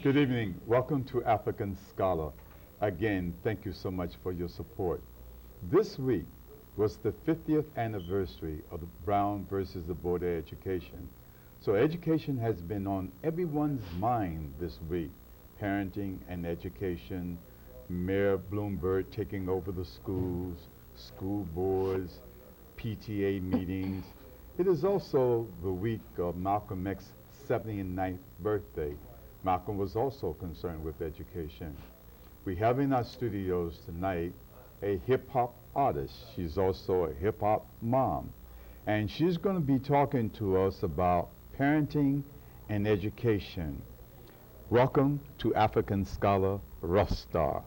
Good evening. Welcome to African Scholar. Again, thank you so much for your support. This week was the 50th anniversary of the Brown versus the Board of Education. So education has been on everyone's mind this week. Parenting and education, Mayor Bloomberg taking over the schools, school boards, PTA meetings. It is also the week of Malcolm X's 79th birthday. Malcolm was also concerned with education. We have in our studios tonight a hip-hop artist. She's also a hip-hop mom. And she's going to be talking to us about parenting and education. Welcome to African Scholar Ruffstarr.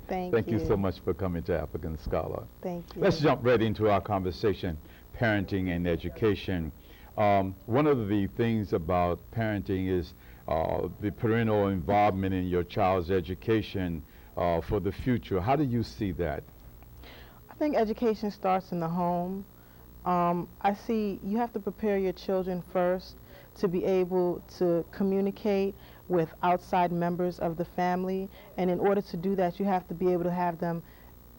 Thank you so much for coming to African Scholar. Thank you. Let's jump right into our conversation, parenting and education. One of the things about parenting is the parental involvement in your child's education for the future. How do you see that? I think education starts in the home. I see you have to prepare your children first to be able to communicate with outside members of the family. And in order to do that, you have to be able to have them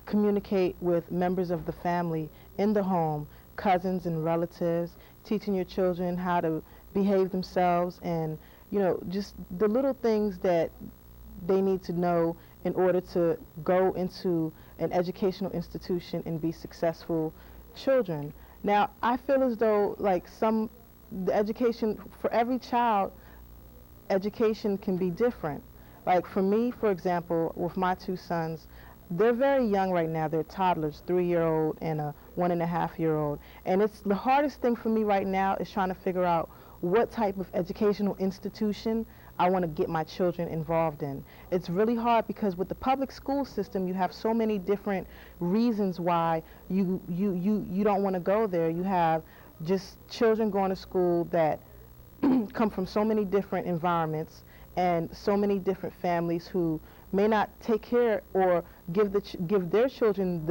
communicate with members of the family in the home, cousins and relatives, teaching your children how to behave themselves and, you know, just the little things that they need to know in order to go into an educational institution and be successful children. Now, I feel as though, like, the education for every child, education can be different. Like for me, for example, with my two sons, they're very young right now. They're toddlers, 3-year-old and a 1.5-year-old. And it's the hardest thing for me right now is trying to figure out what type of educational institution I want to get my children involved in. It's really hard because with the public school system, you have so many different reasons why you don't want to go there. You have just children going to school that come from so many different environments and so many different families who may not take care or give their children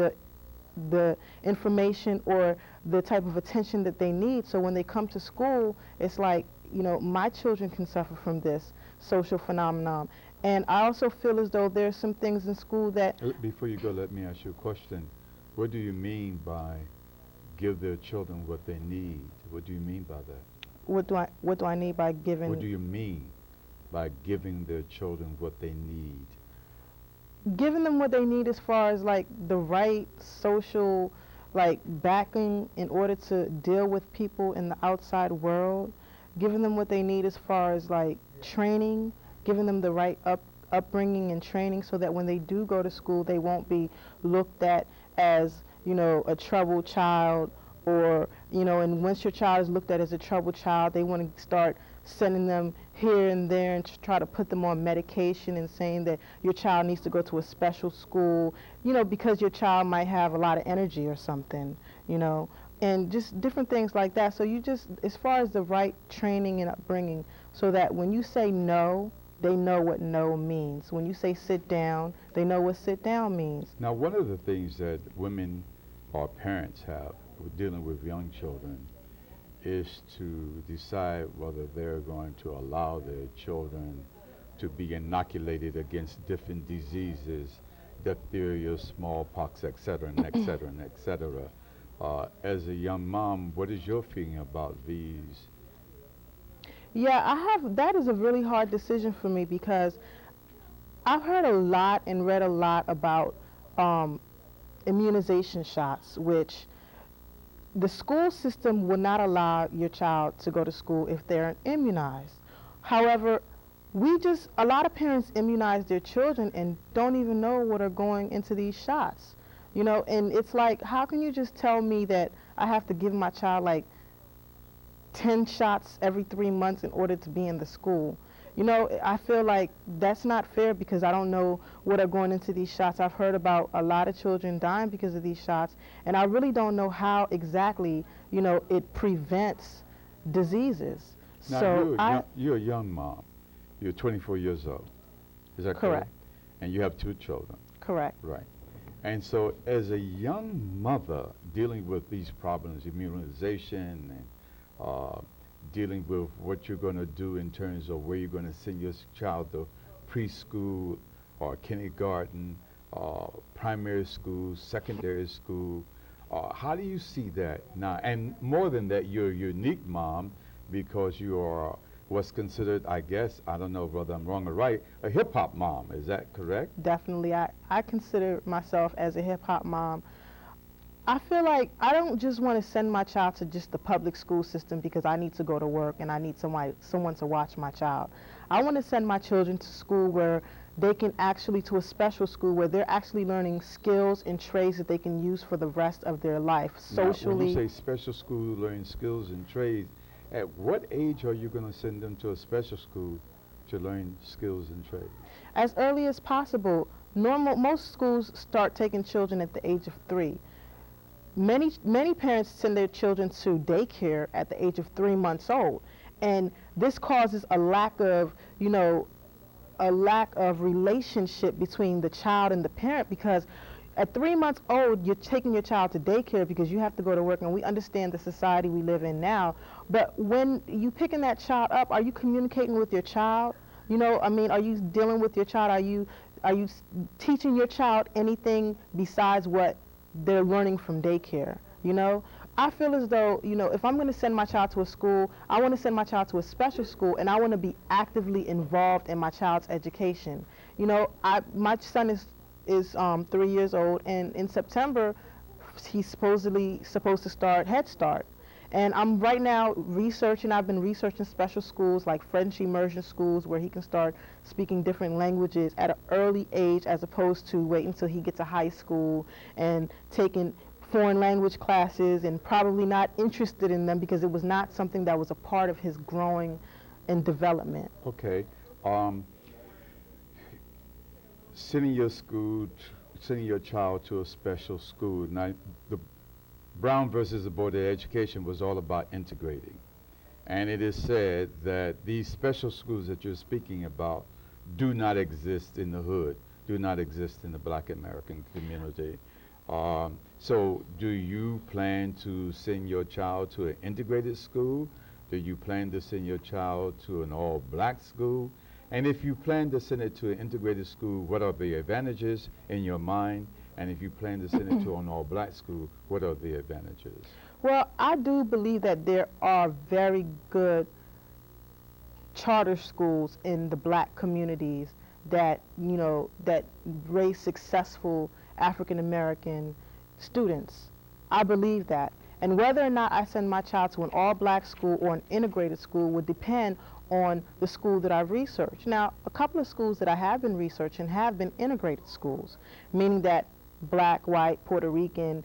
the information or the type of attention that they need. So when they come to school, it's like, you know, my children can suffer from this social phenomenon. And I also feel as though there's some things in school that... Before you go, let me ask you a question. What do you mean by give their children what they need? What do you mean by that? What do I need by giving... What do you mean by giving their children what they need? Giving them what they need as far as like the right social like backing in order to deal with people in the outside world, giving them what they need as far as like training, giving them the right upbringing and training so that when they do go to school they won't be looked at as, you know, a troubled child, or, you know, and once your child is looked at as a troubled child, they want to start sending them here and there and try to put them on medication and saying that your child needs to go to a special school, you know, because your child might have a lot of energy or something, you know, and just different things like that. So you just, as far as the right training and upbringing, so that when you say no, they know what no means. When you say sit down, they know what sit down means. Now, one of the things that women or parents have with dealing with young children is to decide whether they're going to allow their children to be inoculated against different diseases, diphtheria, smallpox, et cetera, and et cetera, and et cetera. As a young mom, what is your feeling about these? Yeah, that is a really hard decision for me because I've heard a lot and read a lot about immunization shots, which the school system will not allow your child to go to school if they're immunized. However, a lot of parents immunize their children and don't even know what are going into these shots. You know, and it's like, how can you just tell me that I have to give my child like 10 shots every 3 months in order to be in the school? You know, I feel like that's not fair because I don't know what are going into these shots. I've heard about a lot of children dying because of these shots, and I really don't know how exactly, you know, it prevents diseases. Now, So you're a young mom. You're 24 years old. Is that correct? Correct. And you have 2 children. Correct. Right. And so as a young mother dealing with these problems, immunization and dealing with what you're going to do in terms of where you're going to send your child to preschool or kindergarten, primary school, secondary school. How do you see that now? And more than that, you're a unique mom because you are what's considered, I guess, I don't know whether I'm wrong or right, a hip-hop mom. Is that correct? Definitely. I consider myself as a hip-hop mom. I feel like I don't just want to send my child to just the public school system because I need to go to work and I need someone to watch my child. I want to send my children to school where they can actually, to a special school where they're actually learning skills and trades that they can use for the rest of their life, socially. Now, when you say special school, learning skills and trades, at what age are you going to send them to a special school to learn skills and trades? As early as possible. Most schools start taking children at the age of 3. Many parents send their children to daycare at the age of 3 months old, and this causes a lack of relationship between the child and the parent, because at 3 months old you're taking your child to daycare because you have to go to work, and we understand the society we live in now. But when you picking that child up, are you communicating with your child? Are you dealing with your child? Are you teaching your child anything besides what they're learning from daycare? I feel as though, if I'm going to send my child to a school, I want to send my child to a special school, and I want to be actively involved in my child's education. My son is 3 years old, and in September he's supposed to start Head Start. And I'm right now I've been researching special schools like French immersion schools where he can start speaking different languages at an early age, as opposed to waiting until he gets to high school and taking foreign language classes and probably not interested in them because it was not something that was a part of his growing and development. Okay. Sending your child to a special school. Now, the Brown versus the Board of Education was all about integrating. And it is said that these special schools that you're speaking about do not exist in the hood, do not exist in the Black American community. So do you plan to send your child to an integrated school? Do you plan to send your child to an all-black school? And if you plan to send it to an integrated school, what are the advantages in your mind? And if you plan to send it to an all-black school, what are the advantages? Well, I do believe that there are very good charter schools in the Black communities that raise successful African American students. I believe that. And whether or not I send my child to an all-black school or an integrated school would depend on the school that I research. Now, a couple of schools that I have been researching have been integrated schools, meaning that Black, white, Puerto Rican,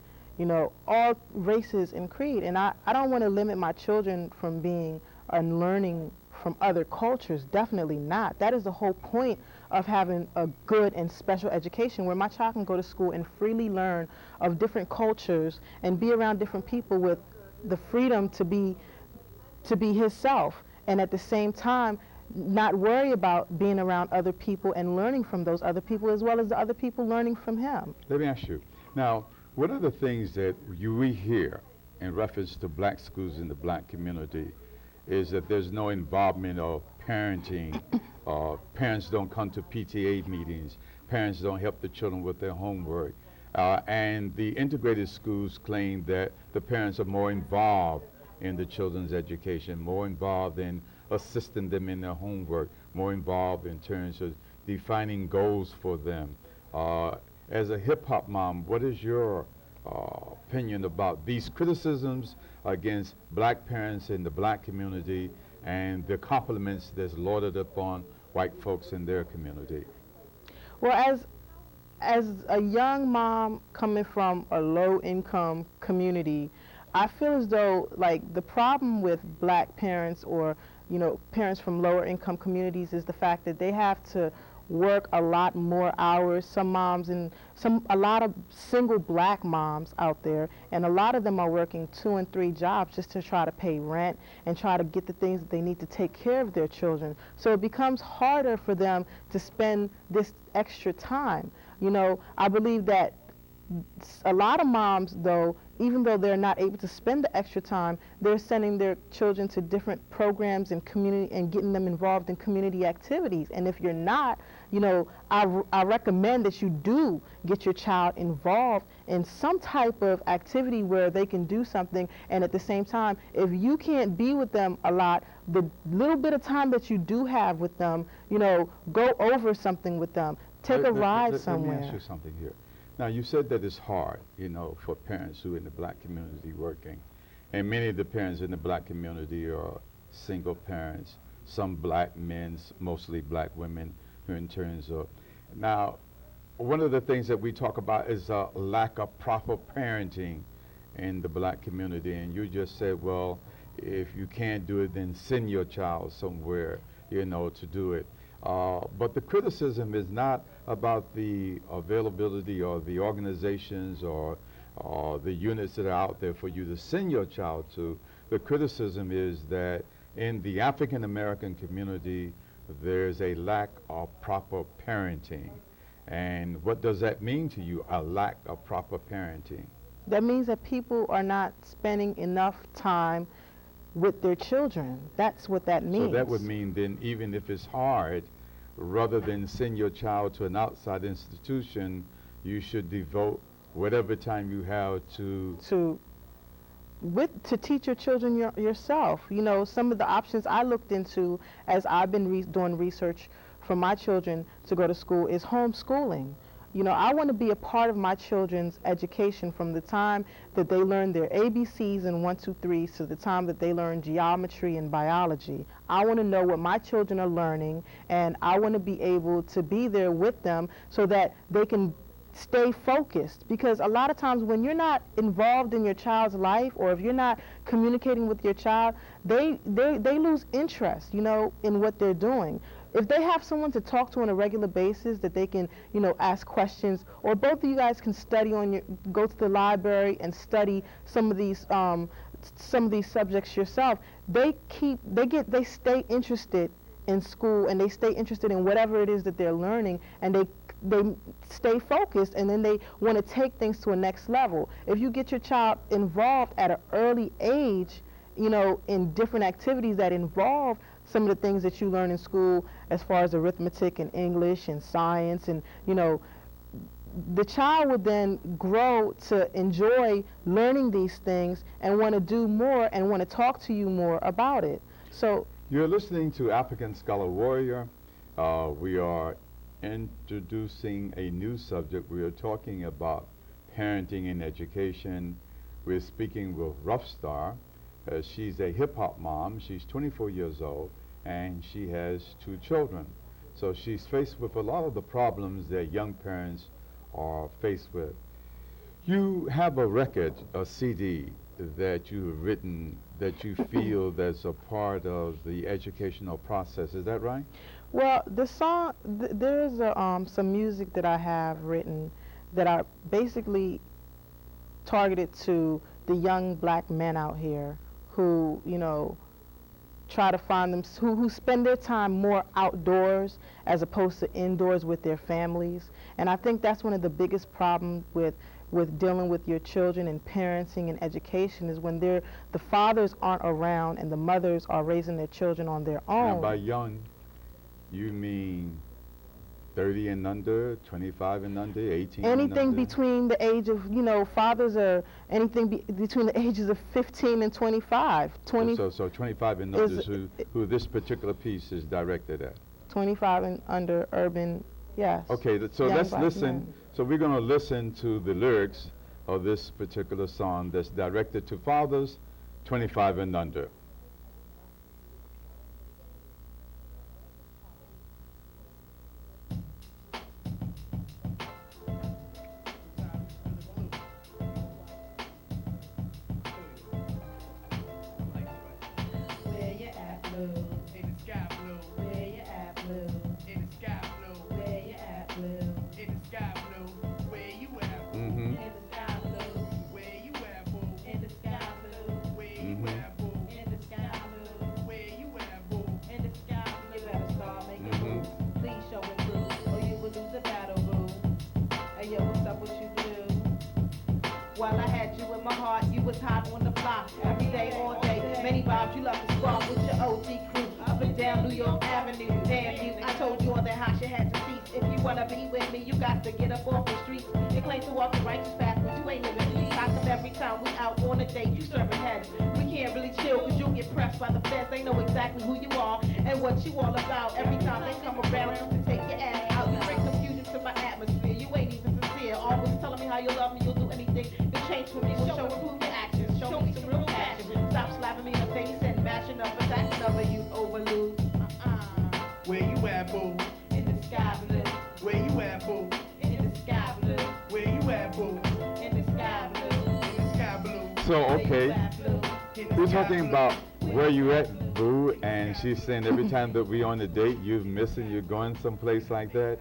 all races and creed. And I don't want to limit my children from being and learning from other cultures. Definitely not. That is the whole point of having a good and special education, where my child can go to school and freely learn of different cultures and be around different people with the freedom to be himself, and at the same time not worry about being around other people and learning from those other people as well as the other people learning from him. Let me ask you, now, one of the things that we hear in reference to Black schools in the Black community is that there's no involvement of parenting. Parents don't come to PTA meetings. Parents don't help the children with their homework. And the integrated schools claim that the parents are more involved in the children's education, more involved in assisting them in their homework, more involved in terms of defining goals for them. As a hip-hop mom, what is your opinion about these criticisms against Black parents in the Black community and the compliments that's lauded upon white folks in their community? Well, as a young mom coming from a low-income community, I feel as though, the problem with Black parents or, parents from lower income communities is the fact that they have to work a lot more hours. Some moms and a lot of single Black moms out there, and a lot of them are working 2 and 3 jobs just to try to pay rent and try to get the things that they need to take care of their children. So it becomes harder for them to spend this extra time. I believe that A lot of moms, though, even though they're not able to spend the extra time, they're sending their children to different programs and community and getting them involved in community activities. And if you're not, I recommend that you do get your child involved in some type of activity where they can do something. And at the same time, if you can't be with them a lot, the little bit of time that you do have with them, go over something with them. Take a ride somewhere. Let me ask you something here. Now, you said that it's hard, for parents who are in the black community working. And many of the parents in the black community are single parents, some black men, mostly black women, who in terms of. Now, one of the things that we talk about is a lack of proper parenting in the black community. And you just said, well, if you can't do it, then send your child somewhere, to do it. But the criticism is not about the availability or the organizations or the units that are out there for you to send your child to. The criticism is that in the African American community, there's a lack of proper parenting. And what does that mean to you, a lack of proper parenting? That means that people are not spending enough time with their children. That's what that means. So that would mean then, even if it's hard, rather than send your child to an outside institution, you should devote whatever time you have to teach your children yourself. Some of the options I looked into as I've been doing research for my children to go to school is homeschooling. I want to be a part of my children's education from the time that they learn their ABCs and 1, 2, 3 to the time that they learn geometry and biology. I want to know what my children are learning, and I want to be able to be there with them so that they can stay focused. Because a lot of times when you're not involved in your child's life, or if you're not communicating with your child, they lose interest, in what they're doing. If they have someone to talk to on a regular basis that they can, ask questions, or both of you guys can study go to the library and study some of these subjects yourself, they stay interested in school, and they stay interested in whatever it is that they're learning, and they stay focused, and then they want to take things to a next level. If you get your child involved at an early age, in different activities that involve some of the things that you learn in school as far as arithmetic and English and science, and the child would then grow to enjoy learning these things and want to do more and want to talk to you more about it. So you're listening to African Scholar Warrior. We are introducing a new subject. We are talking about parenting and education. We're speaking with Ruffstarr. She's a hip-hop mom. She's 24 years old, and she has 2 children. So she's faced with a lot of the problems that young parents are faced with. You have a record, a CD, that you've written that you feel that's a part of the educational process. Is that right? Well, the song, there is some music that I have written that are basically targeted to the young black men out here who, try to find them, who spend their time more outdoors as opposed to indoors with their families. And I think that's one of the biggest problems with dealing with your children and parenting and education is when the fathers aren't around and the mothers are raising their children on their own. Now, by young, you mean 30 and under, 25 and under, 18 and under? Anything between the age of, fathers are anything between the ages of 15 and 25. So 25 and under is who this particular piece is directed at. 25 and under, urban, yes. Okay, so let's listen. So we're going to listen to the lyrics of this particular song that's directed to fathers 25 and under. my heart, you was hot on the block. Every day, all day, many vibes, you love to spark with your OG crew. Up and down New York Avenue, damn you. I told you all that hot shit had to cease. If you wanna be with me, you got to get up off the streets. You claim to walk the righteous path, but you ain't living. We lock up every time we out on a date, you serving heads. We can't really chill, cause you'll get pressed by the feds. They know exactly who you are and what you all about. Every time they come around to take your ass out, you bring confusion to my atmosphere. You ain't even sincere. Always telling me how you love me, you'll do anything to change for me. Well, show and prove your actions. Show me some real passion. Stop slapping me in the face and mashing up attacking other youth overload. Where you at, boo? In the sky blue. Where you at, boo? In the sky blue. Where you at, boo? In the sky blue. In the sky blue. So, okay, In the we're sky talking blue. about where you at, boo, and she's saying every time that we on a date, you're missing, you're going someplace like that.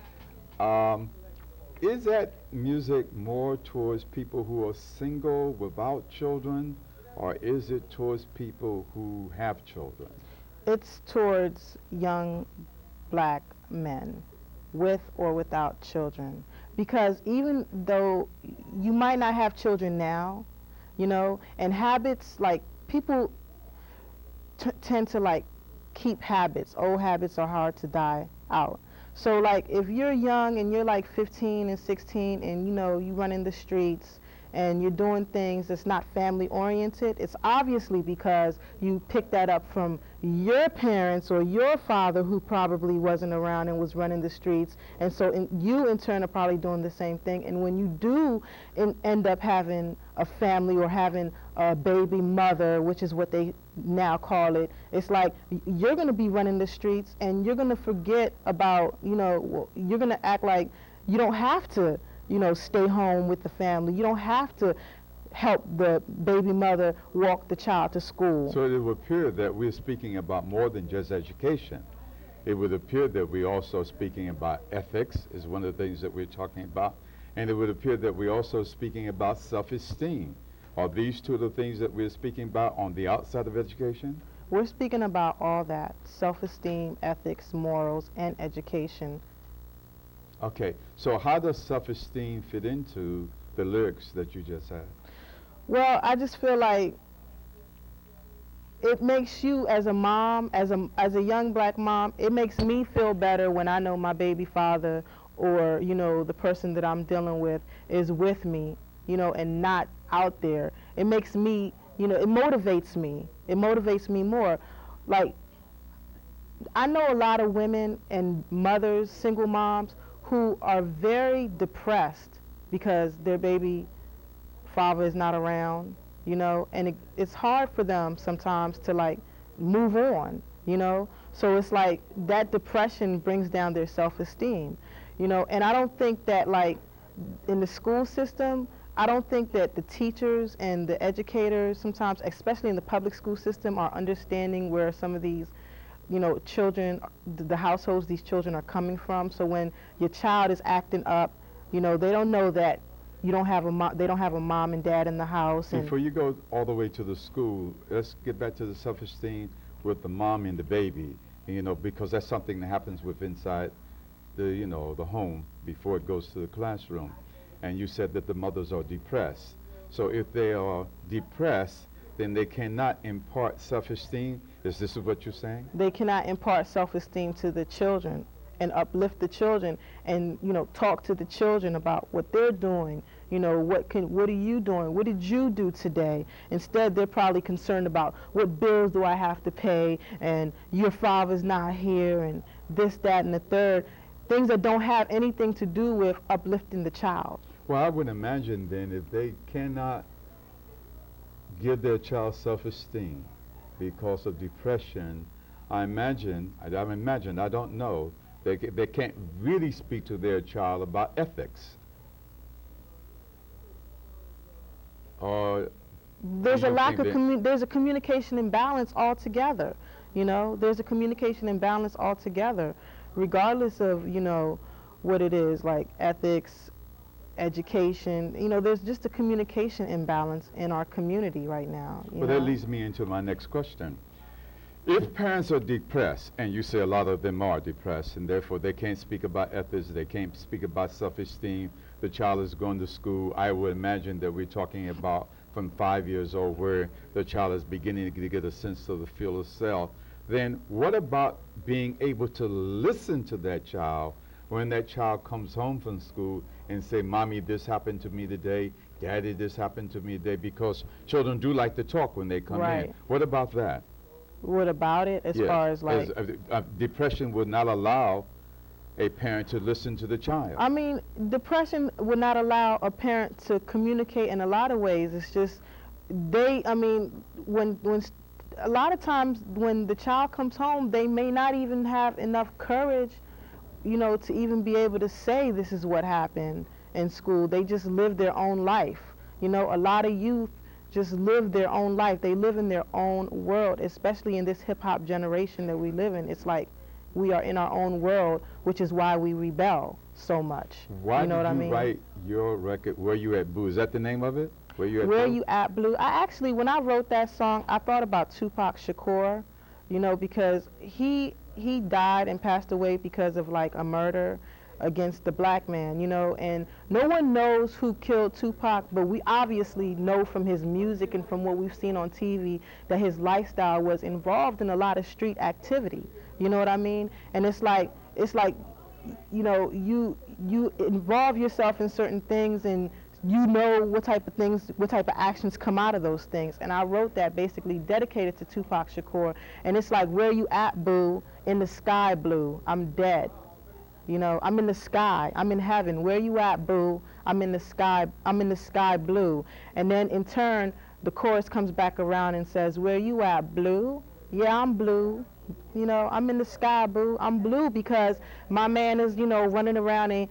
Is that music more towards people who are single without children, or is it towards people who have children? It's towards young black men with or without children. Because even though you might not have children now, you know, and habits, like people tend to like keep habits. Old habits are hard to die out. So like if you're young and you're like 15 and 16 and you know you run in the streets and you're doing things that's not family oriented, it's obviously because you picked that up from your parents or your father who probably wasn't around and was running the streets, and so you in turn are probably doing the same thing. And when you do end up having a family or having a baby mother, which is what they now call it, it's like you're going to be running the streets and you're going to forget about, you know, you're going to act like you don't have to, you know, stay home with the family. You don't have to help the baby mother walk the child to school. So it would appear that we're speaking about more than just education. It would appear that we're also speaking about ethics is one of the things that we're talking about. And it would appear that we're also speaking about self-esteem. Are these two of the things that we're speaking about on the outside of education? We're speaking about all that: self-esteem, ethics, morals, and education. Okay, so how does self-esteem fit into the lyrics that you just said? Well, I just feel like it makes you as a mom, as a young black mom, it makes me feel better when I know my baby father or, you know, the person that I'm dealing with is with me, you know, and not out there. It makes me, you know, it motivates me. It motivates me more. Like, I know a lot of women and mothers, single moms, who are very depressed because their baby father is not around, you know, and it's hard for them sometimes to like move on, you know. So it's like that depression brings down their self-esteem, you know. And I don't think that, like, in the school system, I don't think that the teachers and the educators sometimes, especially in the public school system, are understanding where some of these, you know, children, the households these children are coming from. So when your child is acting up, you know, they don't know that you don't have they don't have a mom and dad in the house. And before you go all the way to the school, let's get back to the self-esteem with the mom and the baby, you know, because that's something that happens with inside the, you know, the home before it goes to the classroom. And you said that the mothers are depressed. So if they are depressed, then they cannot impart self-esteem. Is this what you're saying? They cannot impart self-esteem to the children and uplift the children and, you know, talk to the children about what they're doing. You know, what are you doing? What did you do today? Instead, they're probably concerned about what bills do I have to pay, and your father's not here, and this, that, and the third. Things that don't have anything to do with uplifting the child. Well, I would imagine then if they cannot give their child self-esteem because of depression, I imagine, I don't know, they can't really speak to their child about ethics. Or there's a lack of there's a communication imbalance altogether. You know, there's a communication imbalance altogether, regardless of, you know, what it is, like ethics, education. You know, there's just a communication imbalance in our community right now. Well, that leads me into my next question. If parents are depressed, and you say a lot of them are depressed, and therefore they can't speak about ethics, they can't speak about self-esteem, the child is going to school, I would imagine that we're talking about from 5 years old, where the child is beginning to get a sense of the feel of self, then what about being able to listen to that child when that child comes home from school and say, Mommy, this happened to me today, Daddy, this happened to me today, because children do like to talk when they come Right. in. What about that? What about it as Yeah, far as like? depression would not allow a parent to listen to the child. I mean, depression would not allow a parent to communicate in a lot of ways. It's just I mean, a lot of times when the child comes home, they may not even have enough courage, to even be able to say this is what happened in school. They just live their own life. A lot of youth just live their own life. They live in their own world, especially in this hip-hop generation that we live in. It's like we are in our own world, which is why we rebel so much. Why you know did what I you mean? write your record, Where You At Boo? Is that the name of it? Where You At Where Boo? You At Blue? I actually, when I wrote that song, I thought about Tupac Shakur, because he died and passed away because of like a murder against the black man, and no one knows who killed Tupac, but we obviously know from his music and from what we've seen on TV that his lifestyle was involved in a lot of street activity. You know what I mean? And it's like you involve yourself in certain things, and what type of actions come out of those things. And I wrote that basically dedicated to Tupac Shakur. And it's like, where you at, boo? In the sky, blue. I'm dead. I'm in the sky. I'm in heaven. Where you at, boo? I'm in the sky. I'm in the sky, blue. And then in turn, the chorus comes back around and says, where you at, blue? Yeah, I'm blue. I'm in the sky, boo. I'm blue because my man is, running around and,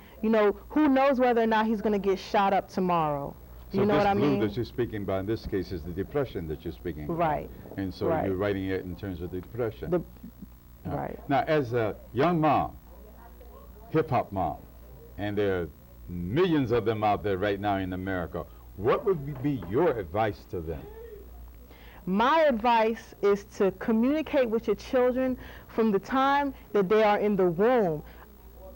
who knows whether or not he's going to get shot up tomorrow. So You know this what I blue mean? that you're speaking about in this case is the depression that you're speaking about. Right. And so Right. you're writing it in terms of the depression. Right. Now, as a young mom, hip-hop mom, and there are millions of them out there right now in America, what would be your advice to them? My advice is to communicate with your children from the time that they are in the womb.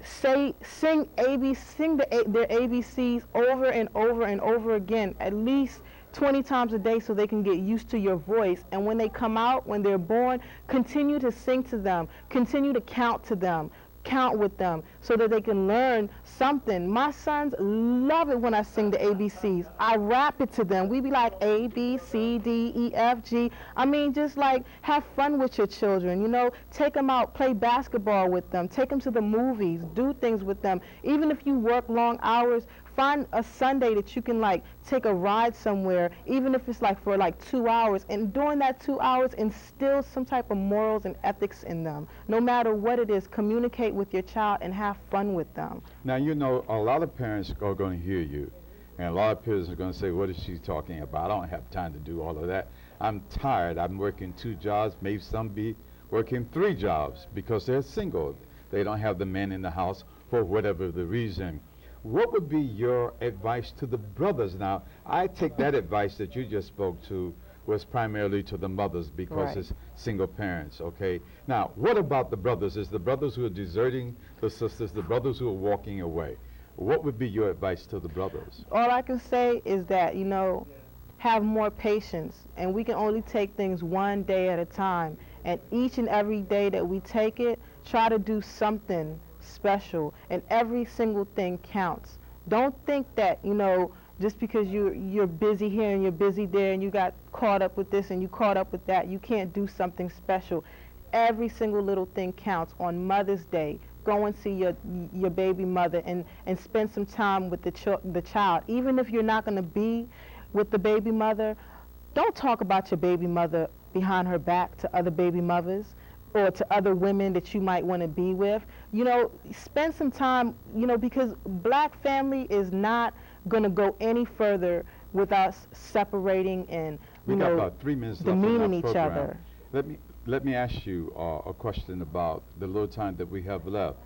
Sing their ABCs over and over and over again, at least 20 times a day, so they can get used to your voice. And when they come out, when they're born, continue to sing to them, continue to count to them, count with them, so that they can learn something. My sons love it when I sing the ABCs. I rap it to them. We be like A, B, C, D, E, F, G. I mean, just like have fun with your children, take them out, play basketball with them, take them to the movies, do things with them. Even if you work long hours, find a Sunday that you can like take a ride somewhere, even if it's like for like 2 hours, and during that 2 hours instill some type of morals and ethics in them. No matter what it is, communicate with your child and have fun with them. Now, a lot of parents are going to hear you, and a lot of parents are going to say, what is she talking about? I don't have time to do all of that. I'm tired. I'm working 2 jobs, maybe some be working 3 jobs because they're single. They don't have the man in the house for whatever the reason. What would be your advice to the brothers? Now, I take that advice that you just spoke to was primarily to the mothers because Right. it's single parents, okay? Now, what about the brothers? Is the brothers who are deserting the sisters, the brothers who are walking away? What would be your advice to the brothers? All I can say is that, have more patience, and we can only take things one day at a time. And each and every day that we take it, try to do something special, and every single thing counts. Don't think that, just because you're busy here and you're busy there and you got caught up with this and you caught up with that, you can't do something special. Every single little thing counts. On Mother's Day, go and see your baby mother and spend some time with the child. Even if you're not going to be with the baby mother, don't talk about your baby mother behind her back to other baby mothers or to other women that you might want to be with. Spend some time, because black family is not going to go any further with us separating and, We got about 3 minutes left in our demeaning each program. other. Let me ask you a question about the little time that we have left.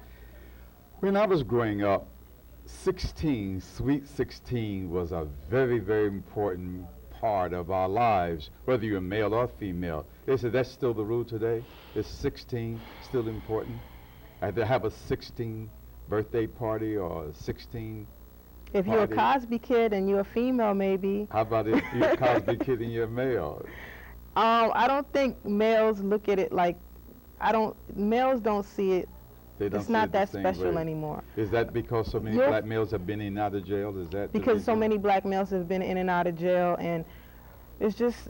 When I was growing up, 16, sweet 16, was a very, very important part of our lives, whether you're male or female. They said that's still the rule today. Is 16 still important? I had to have a 16 birthday party or a 16 If you're a party. Cosby kid and you're a female, maybe. How about if you're a Cosby kid and you're male? I don't think males look at it like, males don't see it. They don't It's see not it the that same special way. anymore. Is that because so many You're- black males have been in and out of jail? Is that the Because so reason? many black males have been in and out of jail, and it's just,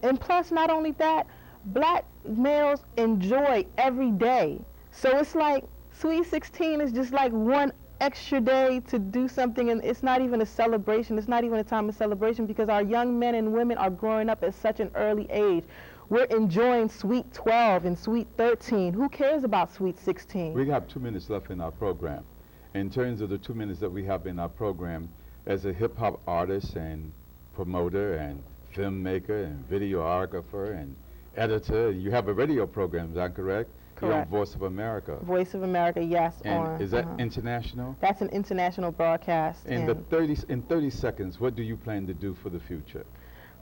and plus not only that, black males enjoy every day. So it's like Sweet 16 is just like one extra day to do something, and it's not even a celebration. It's not even a time of celebration because our young men and women are growing up at such an early age. We're enjoying Sweet 12 and Sweet 13. Who cares about Sweet 16? We have 2 minutes left in our program. In terms of the 2 minutes that we have in our program, as a hip-hop artist and promoter and filmmaker and videographer and editor, you have a radio program, is that correct? You're on Correct. Voice of America. Voice of America, yes. And is that international? That's an international broadcast. In and 30 seconds, what do you plan to do for the future?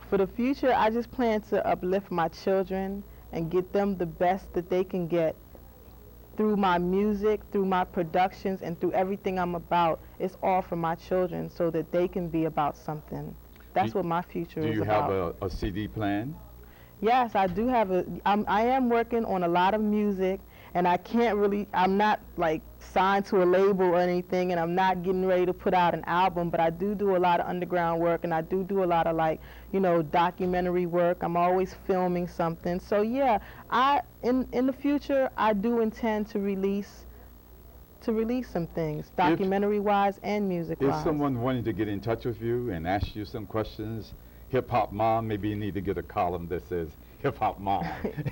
for the future, I just plan to uplift my children and get them the best that they can get through my music, through my productions, and through everything I'm about. It's all for my children so that they can be about something. That's what my future Do is you about. have a CD plan? Yes, I do have I am working on a lot of music, and I'm not like signed to a label or anything, and I'm not getting ready to put out an album, but I do a lot of underground work, and I do a lot of like, documentary work. I'm always filming something. So yeah, in the future, I do intend to release some things, documentary-wise and music-wise. If someone wanted to get in touch with you and ask you some questions, Hip Hop Mom, maybe you need to get a column that says Hip Hop Mom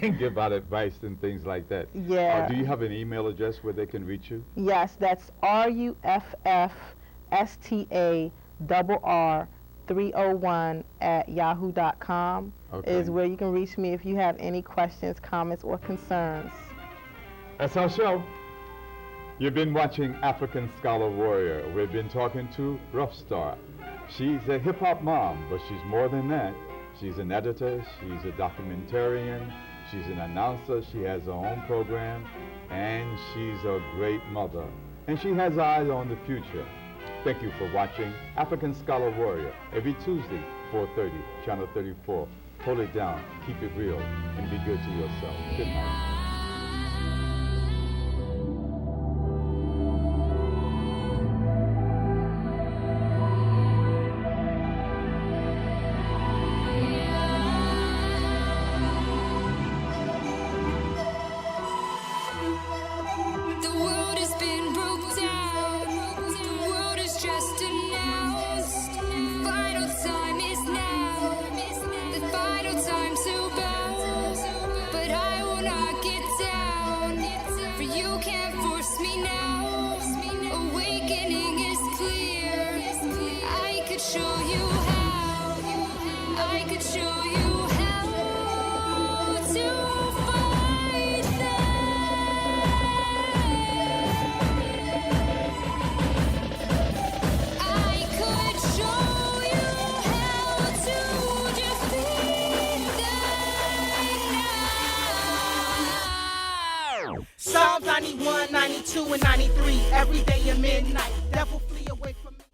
and give out advice and things like that. Yeah. Do you have an email address where they can reach you? Yes, that's R.U.F.F.S.T.A.R.R 301 at yahoo.com Okay. is where you can reach me if you have any questions, comments, or concerns. That's our show. You've been watching African Scholar Warrior. We've been talking to Ruffstarr. She's a hip-hop mom, but she's more than that. She's an editor, she's a documentarian, she's an announcer, she has her own program, and she's a great mother. And she has eyes on the future. Thank you for watching African Scholar Warrior every Tuesday, 4:30, Channel 34. Hold it down, keep it real, and be good to yourself. Good night. The world has been broke down. The world is just announced. Final time is now. The final time to bow. But I will not get down. For you can't force me now. Awakening is clear. I could show you how. I could show you how to fight them. I could show you how to defeat them now. Psalms 91, 92, and 93. Every day at midnight. Devil flee away from me.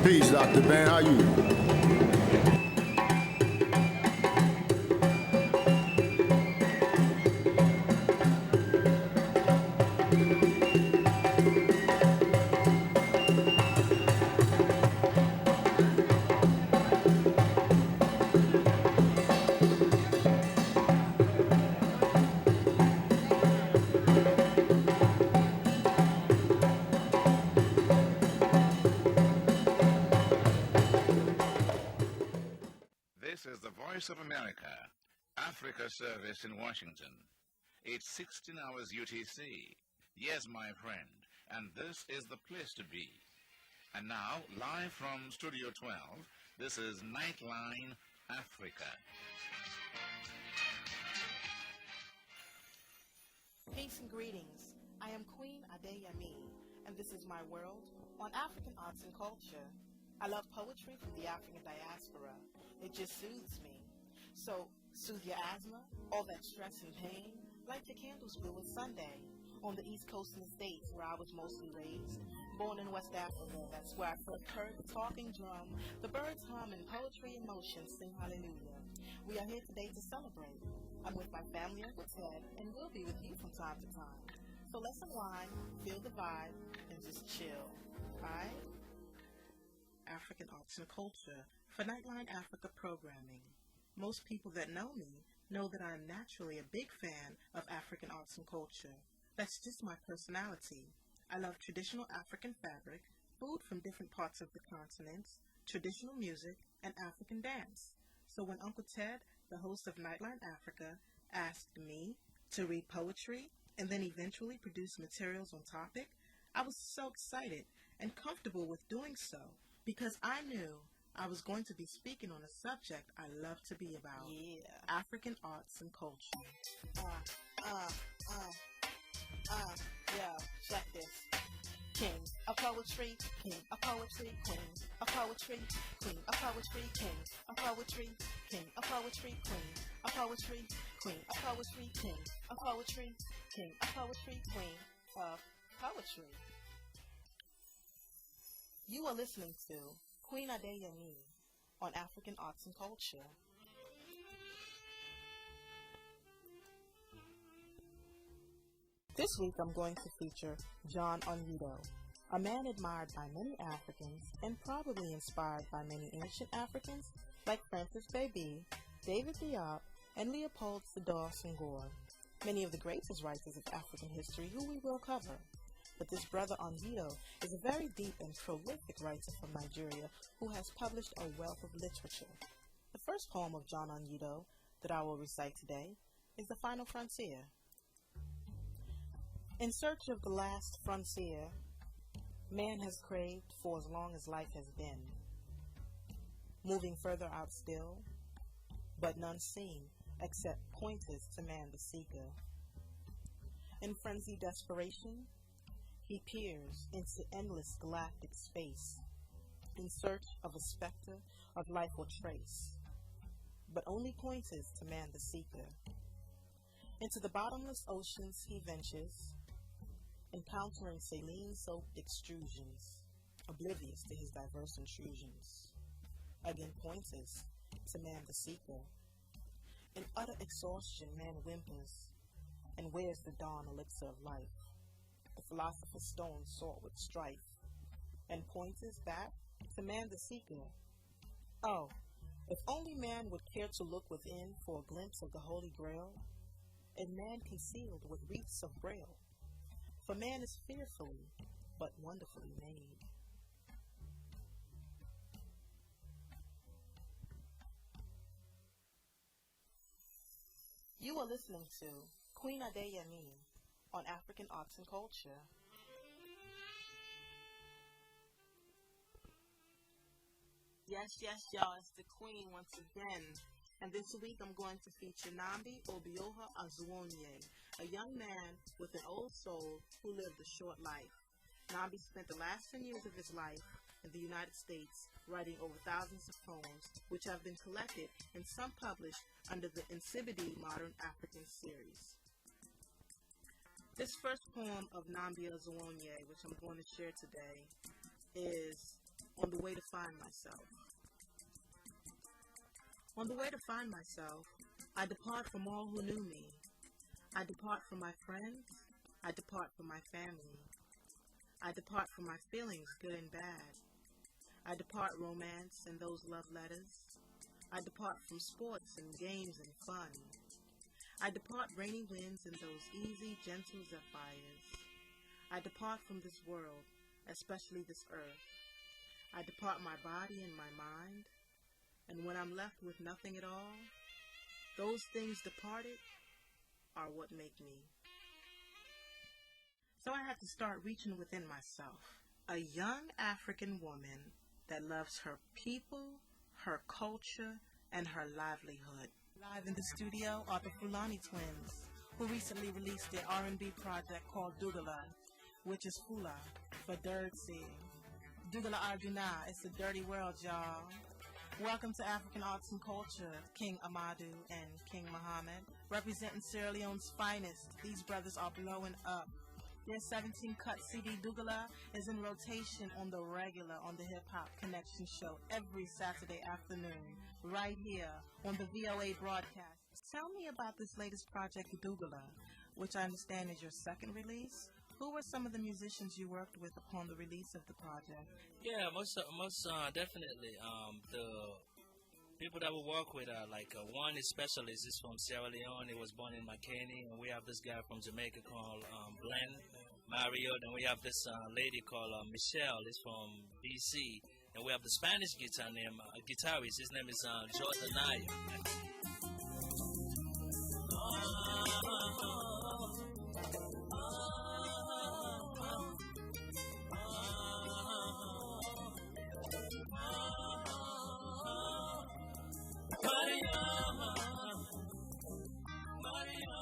Peace, Dr. Ben. How you? This is the Voice of America, Africa service in Washington. It's 16 hours UTC. Yes, my friend, and this is the place to be. And now, live from Studio 12, this is Nightline Africa. Peace and greetings. I am Queen Adeyemi, and this is my world on African arts and culture. I love poetry from the African diaspora. It just soothes me. So, soothe your asthma, all that stress and pain. Light your candles blue. It's Sunday on the East Coast in the States where I was mostly raised. Born in West Africa, that's where I first heard the talking drum, the birds hum, and poetry in motion sing hallelujah. We are here today to celebrate. I'm with my family Uncle Ted, and we'll be with you from time to time. So let's unwind, feel the vibe, and just chill, alright? African arts and culture for Nightline Africa programming. Most people that know me know that I am naturally a big fan of African arts and culture. That's just my personality. I love traditional African fabric, food from different parts of the continents, traditional music, and African dance. So when Uncle Ted, the host of Nightline Africa, asked me to read poetry and then eventually produce materials on topic, I was so excited and comfortable with doing so because I knew I was going to be speaking on a subject I love to be about. Yeah. African arts and culture. Check this. King of poetry, king of poetry, queen of poetry, queen of poetry, king of poetry, king of poetry, queen of poetry, queen of poetry, king of poetry, king of poetry, queen of poetry. You are listening to Queen Adeyemi on African Arts and Culture. This week I'm going to feature John Onyedo, a man admired by many Africans and probably inspired by many ancient Africans like Francis Bebee, David Diop, and Leopold Sedar Senghor, many of the greatest writers of African history who we will cover. But this brother Onyedo is a very deep and prolific writer from Nigeria who has published a wealth of literature. The first poem of John Onyedo that I will recite today is The Final Frontier. In search of the last frontier, man has craved for as long as life has been, moving further out still, but none seen except pointers to man the seeker. In frenzied desperation, he peers into endless galactic space, in search of a specter of life will trace, but only pointers to man the seeker. Into the bottomless oceans he ventures, encountering saline-soaked extrusions, oblivious to his diverse intrusions. Again pointers to man the seeker. In utter exhaustion man whimpers, and wears the dawn elixir of life, the philosopher's stone sought with strife, and pointers back to man the seeker. Oh, if only man would care to look within for a glimpse of the Holy Grail, and man concealed with wreaths of braille. For man is fearfully, but wonderfully made. You are listening to Queen Adeyemi on African Arts and Culture. Yes, y'all, it's the Queen once again. And this week I'm going to feature Nnamdi Obiora Azuonye, a young man with an old soul who lived a short life. Nnamdi spent the last 10 years of his life in the United States writing over thousands of poems, which have been collected and some published under the Nsibidi Modern African series. This first poem of Nnamdi Azuonye, which I'm going to share today, is On the Way to Find Myself. On the way to find myself, I depart from all who knew me. I depart from my friends. I depart from my family. I depart from my feelings, good and bad. I depart romance and those love letters. I depart from sports and games and fun. I depart rainy winds and those easy, gentle zephyrs. I depart from this world, especially this earth. I depart my body and my mind. And when I'm left with nothing at all, those things departed are what make me. So I had to start reaching within myself. A young African woman that loves her people, her culture, and her livelihood. Live in the studio are the Fulani twins, who recently released their R&B project called Dugala, which is Fula for dirty. Dugala Arjuna, it's a dirty world, y'all. Welcome to African Arts and Culture, King Amadou and King Muhammad. Representing Sierra Leone's finest, these brothers are blowing up. Their 17-cut CD Dugala is in rotation on the regular on the HipHop Connection show every Saturday afternoon, right here on the VOA broadcast. Tell me about this latest project Dugala, which I understand is your second release. Who were some of the musicians you worked with upon the release of the project? Yeah, most definitely. The people that we work with are like one is specialist is from Sierra Leone. He was born in McKinney, and we have this guy from Jamaica called Glenn Mario. Then we have this lady called Michelle. Is from BC, and we have the Spanish guitarist. His name is Jordan Naya.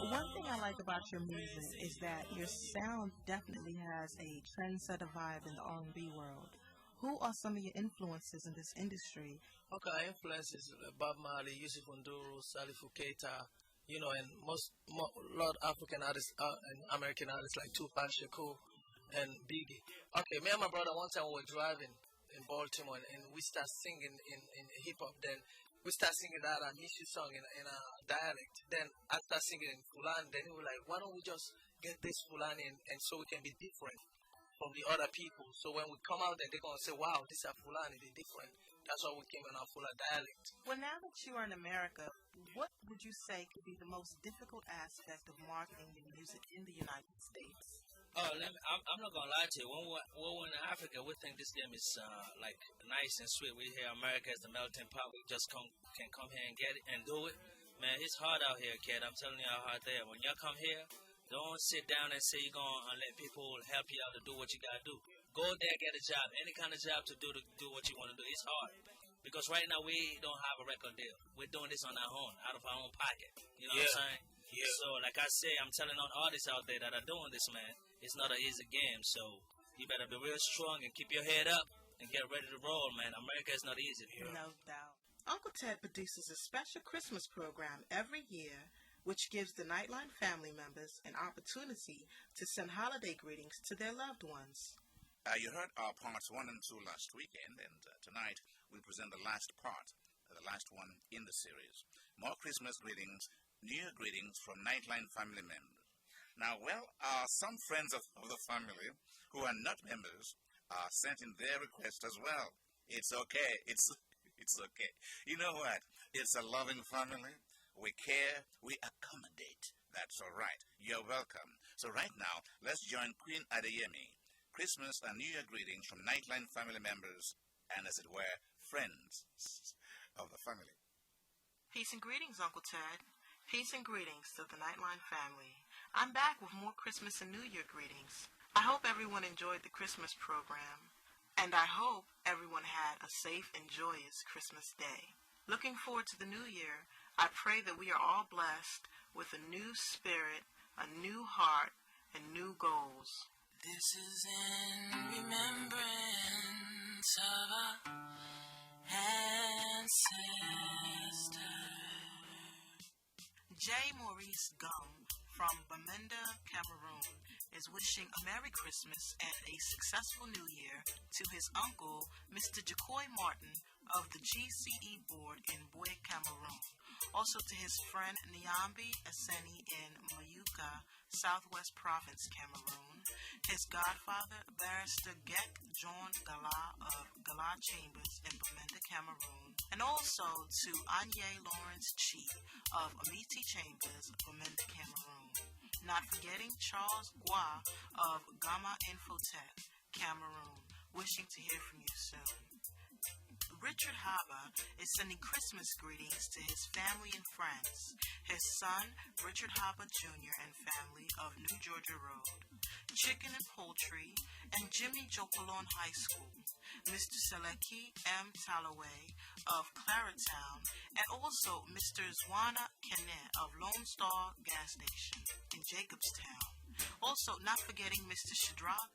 One thing I like about your music is that your sound definitely has a trendsetter vibe in the R&B world. Who are some of your influences in this industry? Okay, influences Bob Marley, Yusuf Nduru, Salifou Keita, you know, and a lot of African artists and American artists like Tupac Shakur and Biggie. Okay, me and my brother one time we were driving in Baltimore and we start singing in hip hop. Then we start singing that Amishu song in a dialect. Then I start singing in Fulani. Then we were like, why don't we just get this Fulani and so we can be different from the other people. So when we come out there, they're going to say, wow, these are Fulani, they're different. That's why we came in our Fulani dialect. Well, now that you are in America, what would you say could be the most difficult aspect of marketing your music in the United States? Oh, I'm not gonna lie to you. When we're in Africa, we think this game is like nice and sweet. We hear America as the melting pot. We just can come here and get it and do it. Man, it's hard out here, kid. I'm telling you how hard there. When y'all come here, don't sit down and say you're gonna let people help you out to do what you gotta do. Go there, get a job, any kind of job to do what you want to do. It's hard because right now we don't have a record deal. We're doing this on our own, out of our own pocket. You know what I'm saying? Yeah. So, like I say, I'm telling all artists out there that are doing this, man. It's not an easy game, so you better be real strong and keep your head up and get ready to roll, man. America is not easy. No doubt. Uncle Ted produces a special Christmas program every year, which gives the Nightline family members an opportunity to send holiday greetings to their loved ones. You heard our parts 1 and 2 last weekend, and tonight we present the last part, the last one in the series. More Christmas greetings, New Year greetings from Nightline family members. Now, some friends of the family who are not members sent in their request as well. It's okay. It's okay. You know what? It's a loving family. We care. We accommodate. That's all right. You're welcome. So right now, let's join Queen Adeyemi. Christmas and New Year greetings from Nightline family members and, as it were, friends of the family. Peace and greetings, Uncle Ted. Peace and greetings to the Nightline family. I'm back with more Christmas and New Year greetings. I hope everyone enjoyed the Christmas program, and I hope everyone had a safe and joyous Christmas day. Looking forward to the new year, I pray that we are all blessed with a new spirit, a new heart, and new goals. This is in remembrance of our ancestors. J. Maurice Gum from Bamenda, Cameroon, is wishing a Merry Christmas and a successful New Year to his uncle, Mr. Jacoy Martin of the GCE board in Boye, Cameroon. Also to his friend Nyambi Aseni in Mayuka, Southwest Province, Cameroon. His godfather, Barrister Gek John Gala of Gala Chambers in Bamenda, Cameroon. And also to Anye Lawrence Chi of Amiti Chambers, Bamenda, Cameroon. Not forgetting Charles Gua of Gama Infotech, Cameroon. Wishing to hear from you soon. Richard Haba is sending Christmas greetings to his family and friends. His son, Richard Haba Jr. and family of New Georgia Road, Chicken and Poultry, and Jimmy Jopalon High School. Mr. Seleki M. Talaway of Claretown, and also Mr. Zwana Kenneth of Lone Star Gas Station in Jacobstown. Also, not forgetting Mr. Shadrach.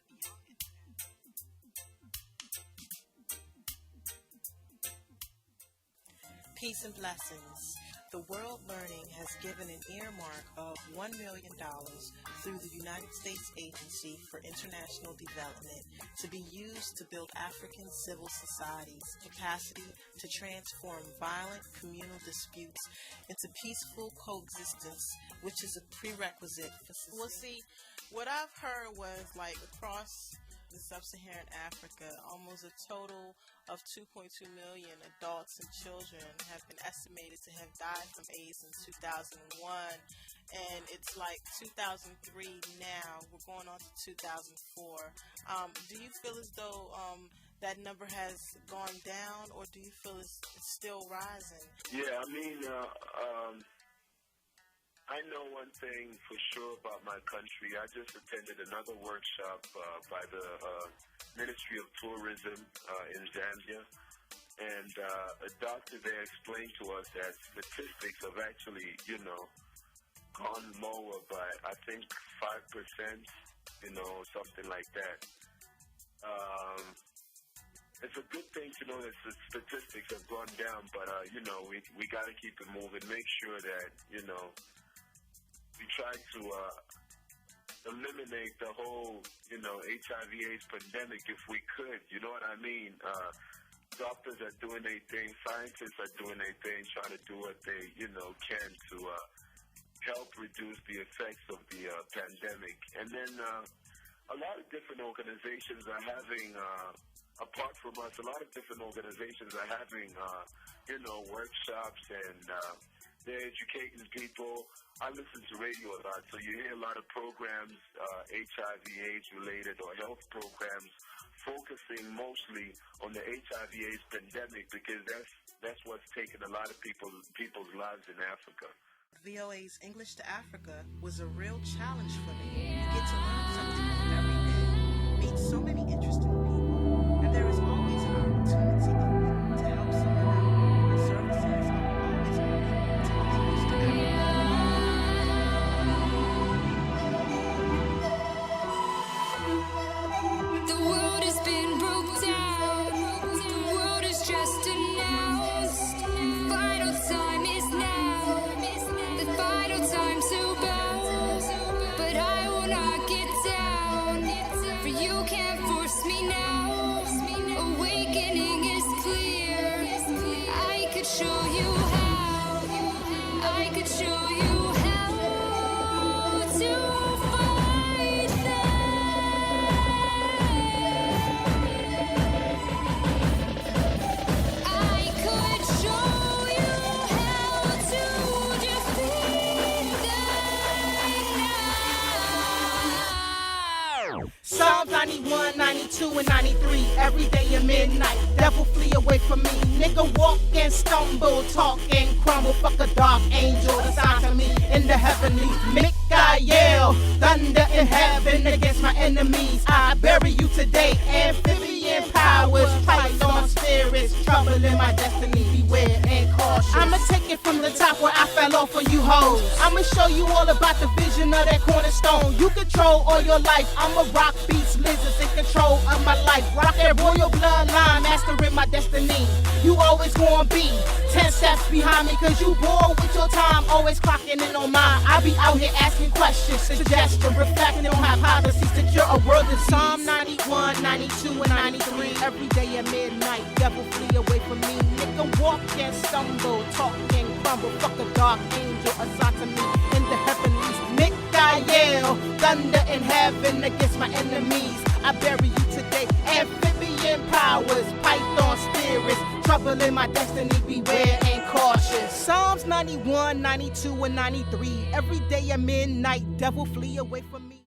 Peace and blessings. The World Learning has given an earmark of $1 million through the United States Agency for International Development to be used to build African civil society's capacity to transform violent communal disputes into peaceful coexistence, which is a prerequisite for society. Well, see, what I've heard was like across the sub-Saharan Africa, almost a total of 2.2 million adults and children have been estimated to have died from AIDS in 2001, and it's like 2003 now. We're going on to 2004. Do you feel as though that number has gone down, or do you feel it's still rising? Yeah, I mean, I know one thing for sure about my country. I just attended another workshop by the Ministry of Tourism in Zambia, and a doctor there explained to us that statistics have actually, gone lower by, I think, 5%, something like that. It's a good thing to know that the statistics have gone down, but, we got to keep it moving, make sure that, we try to eliminate the whole, HIV/AIDS pandemic if we could. You know what I mean? Doctors are doing their thing, scientists are doing their thing, trying to do what they, can to help reduce the effects of the pandemic. And then a lot of different organizations are having, apart from us, a lot of different organizations are having, workshops, and they're educating people. I listen to radio a lot, so you hear a lot of programs, HIV/AIDS related or health programs, focusing mostly on the HIV/AIDS pandemic, because that's what's taken a lot of people's lives in Africa. VOA's English to Africa was a real challenge for me. You get to learn something new every day, meet so many interesting people, and there is always an opportunity to help someone out. My services are always open to English to Africa. The world has been broke down. The world is just announced. Final time is now. The final time to bow. But I will not get down. For you can't force me now. Awakening is clear. I could show you how. I could show you how to fight them. I could show you how to defeat them now. Psalms 91, 92, and 93. Every day at midnight, devil flee away from me. Nigga walk and stumble, talk and crumble. Fuck a dark angel assigned to me in the heavenly. Mikael, thunder in heaven against my enemies. I bury you today. Amphibian powers, python spirits, trouble in my destiny. Beware and cautious. I'ma take it from the top where I fell off on you hoes. I'ma show you all about the vision of that cornerstone. You control all your life. I'ma rock beats, lizards in control of my life. Rock that royal bloodline, mastering my destiny. You always gonna be 10 steps behind me, cause you bored with your time, always clocking in on mine. I be out here asking questions, suggestion, reflecting on hypotheses to cure a world disease. Psalm 91, 92, and 93. Every day at midnight, devil flee away from me. Nigga walk and stumble, talk and crumble. Fuck a dark angel assigned to me in the heavenlies. Mikael, thunder in heaven against my enemies. I bury you today. Amphibian powers, python spirits, trouble in my destiny. Beware and cautious. Psalms 91, 92, and 93. Every day at midnight, devil flee away from me.